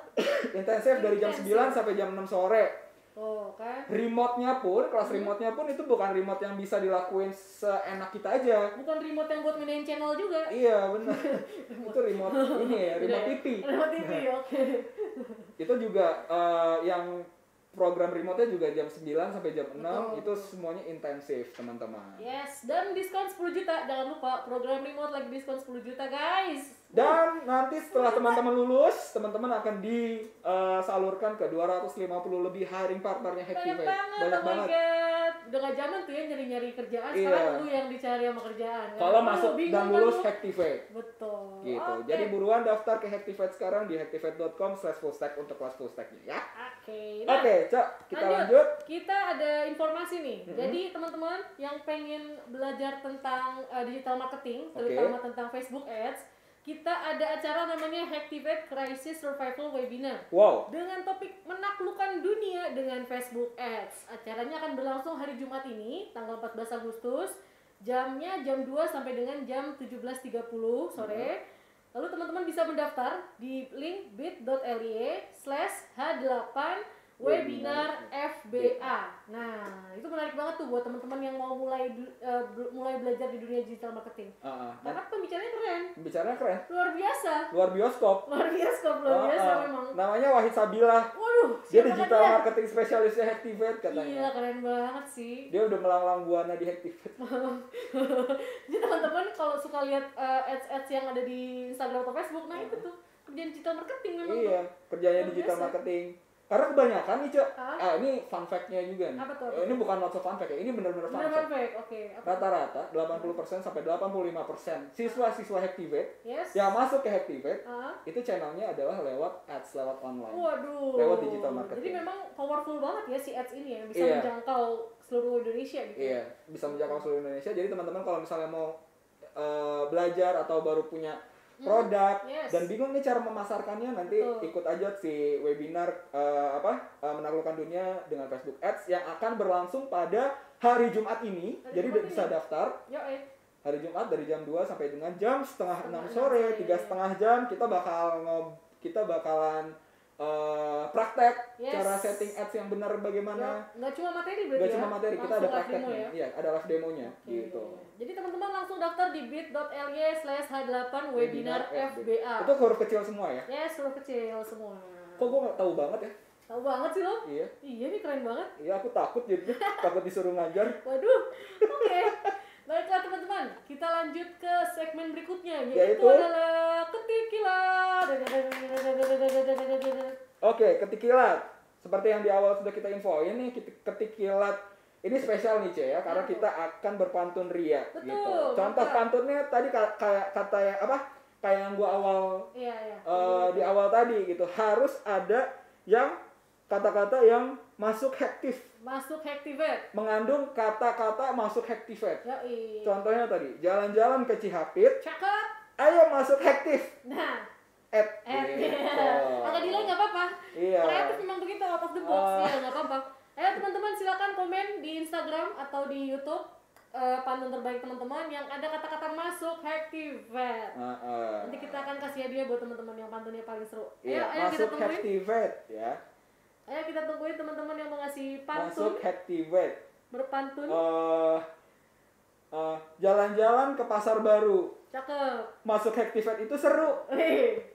Intensif dari jam 9 sampai jam 6 sore. Oh, kan. Remote-nya pun, kelas remote-nya pun itu bukan remote yang bisa dilakuin seenak kita aja. Bukan remote yang buat mindahin channel juga. Iya, benar. Itu remote ini ya, remote TV. Remote TV, oke. Itu juga yang program remote-nya juga jam 9 sampai jam 6. Itu semuanya intensif, teman-teman. Yes, dan diskon 10 juta. Jangan lupa, program remote lagi diskon 10 juta, guys. Dan nanti setelah teman-teman lulus, teman-teman akan disalurkan ke 250 lebih hiring partnernya Hacktivate. Banyak banget. Udah gak zaman tuh ya nyari-nyari kerjaan, sekarang lu yang dicari sama kerjaan. Kalau masuk dan lulus Hacktivate. Betul. Gitu. Jadi buruan daftar ke Hacktivate sekarang di hacktivate.com/fullstack untuk kelas fullstacknya ya. Oke, Cak, kita lanjut. Kita ada informasi nih. Jadi teman-teman yang pengen belajar tentang digital marketing, terutama tentang Facebook Ads, kita ada acara namanya Hacktivate Crisis Survival Webinar. Wow. Dengan topik menaklukkan dunia dengan Facebook Ads. Acaranya akan berlangsung hari Jumat ini, tanggal 14 Agustus. Jamnya jam 2 sampai dengan jam 17.30 sore. Lalu teman-teman bisa mendaftar di link bit.ly/h8 webinar FBA. Nah, itu menarik banget tuh buat teman-teman yang mau mulai belajar di dunia digital marketing. Karena pembicaranya keren. Luar biasa. Luar bioskop biasa memang. Namanya Wahid Sabilah. Waduh, dia digital marketing spesialisnya Hacktivate katanya. Iya, keren banget sih. Dia udah melanglang buana di Hacktivate. Jadi teman-teman kalau suka lihat ads yang ada di Instagram atau Facebook, nah itu tuh kerjaan digital marketing memang. Iya, kerjanya digital marketing. Karena kebanyakan nih, Cok. Ini fun fact-nya juga nih. Apa tuh? Ini bukan not so fun fact ya. Ini benar-benar fun fact. Oke. Rata-rata 80% sampai 85% siswa-siswa Hacktivate yang masuk ke Hacktivate itu channelnya adalah lewat ads, lewat online. Waduh. Lewat digital marketing. Jadi memang powerful banget ya si ads ini ya, bisa menjangkau seluruh Indonesia gitu. Iya, bisa menjangkau seluruh Indonesia. Jadi teman-teman kalau misalnya mau belajar atau baru punya produk dan bingung nih cara memasarkannya, nanti ikut aja si webinar menaklukkan dunia dengan Facebook Ads yang akan berlangsung pada hari Jumat ini, jadi udah bisa daftar. Hari Jumat dari jam 2 sampai dengan jam setengah 6 sore, 3,5 jam kita bakalan praktek cara setting ads yang benar bagaimana. Nggak cuma materi berarti. Nggak cuma materi, kita ada prakteknya. Iya, ada live demonya gitu. Jadi teman-teman langsung daftar di bit.ly/h8webinar FBA. Itu huruf kecil semua ya? Yes, huruf kecil semua. Kok gue nggak tahu banget ya? Tahu banget sih lo? Iya. Iya nih keren banget. Iya, aku takut jadi takut disuruh ngajar. Waduh. Oke. Baiklah teman-teman, kita lanjut ke segmen berikutnya, yaitu adalah ketik kilat. Oke, ketik kilat. Seperti yang di awal sudah kita infoin nih, ketik kilat ini spesial nih ya, karena kita akan berpantun ria. Betul, gitu. Contoh pantunnya tadi kayak kata yang apa? Kayak yang gua awal di awal tadi gitu, harus ada yang kata-kata yang masuk hektif. Masuk hektivet. Mengandung kata-kata masuk hektivet. Yoi. Contohnya tadi, jalan-jalan ke Cihapit. Cakep. Ayo masuk hektif. Nah. Gitu. Agak delay nggak apa-apa. Iya. Kreatif memang begitu, out of the box ya nggak apa-apa. Ayo teman-teman silakan komen di Instagram atau di YouTube pantun terbaik teman-teman yang ada kata-kata masuk hektivet. Nanti kita akan kasih hadiah buat teman-teman yang pantunnya paling seru. Iya, ayo masuk kita hektivet ya. Ayo kita tungguin teman-teman yang mau ngasih pantun. Masuk hektivet. Berpantun. Jalan-jalan ke pasar baru. Cakep. Masuk hektivet itu seru.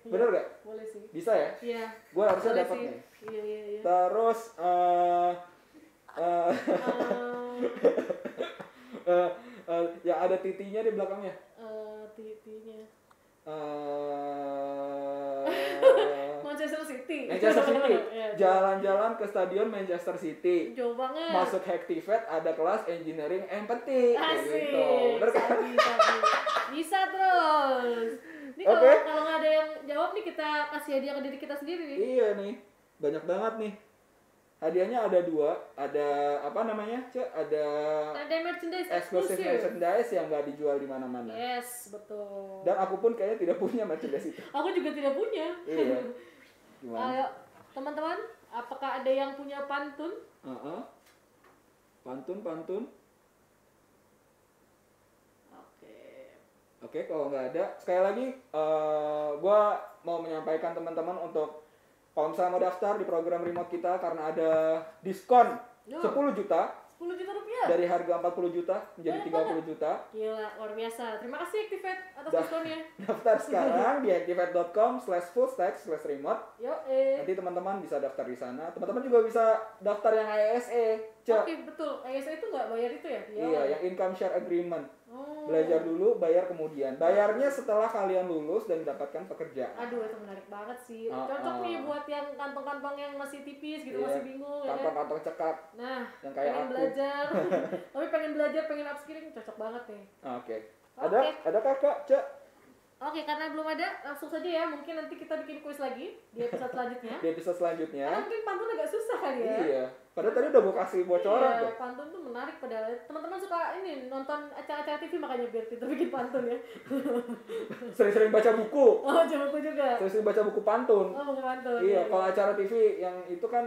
Bener gak? Boleh sih. Bisa ya? Iya. Gue harusnya dapat nih. Iya. Terus ya ada titinya di belakangnya. Titinya. Manchester City. Jalan-jalan ke stadion Manchester City. Jauh banget. Masuk hektivet ada kelas engineering empathy. Asik. Gitu. Bisa terus. Ini kalau nggak ada yang jawab nih kita kasih hadiah ke diri kita sendiri nih. Iya nih, banyak banget nih. Hadiahnya ada 2, ada apa namanya? Ada merchandise eksklusif merchandise yang nggak dijual di mana-mana. Yes, betul. Dan aku pun kayaknya tidak punya merchandise itu. Aku juga tidak punya. Iya. Gimana? Ayo, teman-teman, apakah ada yang punya pantun? Pantun. Oke, kalau nggak ada, sekali lagi gue mau menyampaikan teman-teman untuk kalau misalnya mau daftar di program remote kita karena ada diskon 10 juta. 10 juta rupiah. Dari harga 40 juta menjadi 30 juta. Gila, luar biasa. Terima kasih Activate atas diskonnya. Daftar sekarang di activate.com/fullstack/remote. Nanti teman-teman bisa daftar di sana. Teman-teman juga bisa daftar yang ISE. Oke, betul. ISE itu nggak bayar itu ya? Iya, yang income share agreement. Belajar dulu, bayar kemudian. Bayarnya setelah kalian lulus dan mendapatkan pekerjaan. Aduh, itu menarik banget sih. Cocok nih buat yang kantong-kantong yang masih tipis gitu, masih bingung. Kantong-kantong cekak. Nah, yang kayak pengen belajar. Tapi pengen belajar, pengen upskilling, cocok banget nih. Oke. Ada kakak, Cak? Oke, karena belum ada, langsung saja ya. Mungkin nanti kita bikin kuis lagi di episode selanjutnya. Karena mungkin pantun agak susah kali ya. Iya. Padahal tadi udah gue kasih bocoran tuh. Pantun tuh menarik padahal. Teman-teman suka ini nonton acara-acara TV makanya biar kita bikin pantun ya. Sering-sering baca buku. Baca buku juga. Sering-sering baca buku pantun. Buku pantun. Iya, kalau acara TV yang itu kan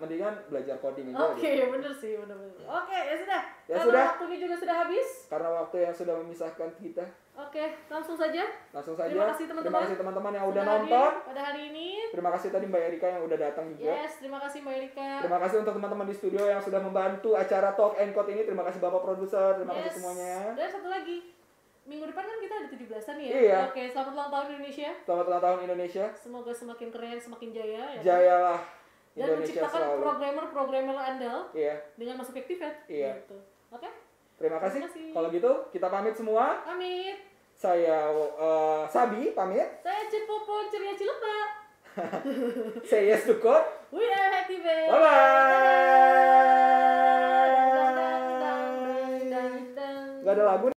mendingan belajar coding aja. Oke, bener sih, bener. Oke, ya sudah. Karena waktunya juga sudah habis. Karena waktu yang sudah memisahkan kita. Oke, langsung saja. Terima kasih teman-teman yang udah nonton pada hari ini. Terima kasih tadi Mbak Erika yang udah datang juga. Yes, terima kasih Mbak Erika. Terima kasih untuk teman-teman di studio yang sudah membantu acara Talk and Code ini. Terima kasih Bapak produser, terima kasih semuanya. Dan satu lagi, minggu depan kan kita ada 17-an ya. Iya. Oke, selamat ulang tahun Indonesia. Selamat ulang tahun Indonesia. Semoga semakin keren, semakin jaya ya. Jayalah Indonesia. Dan menciptakan programmer andal. Iya. Dengan masuk Activate. Iya. Gitu. Oke. Terima kasih. Kalau gitu kita pamit semua. Pamit. Saya Sabi pamit. Saya Cipopon ceria Cilepa. Say yes to code. We are Activate. Bye bye. Gak ada lagu.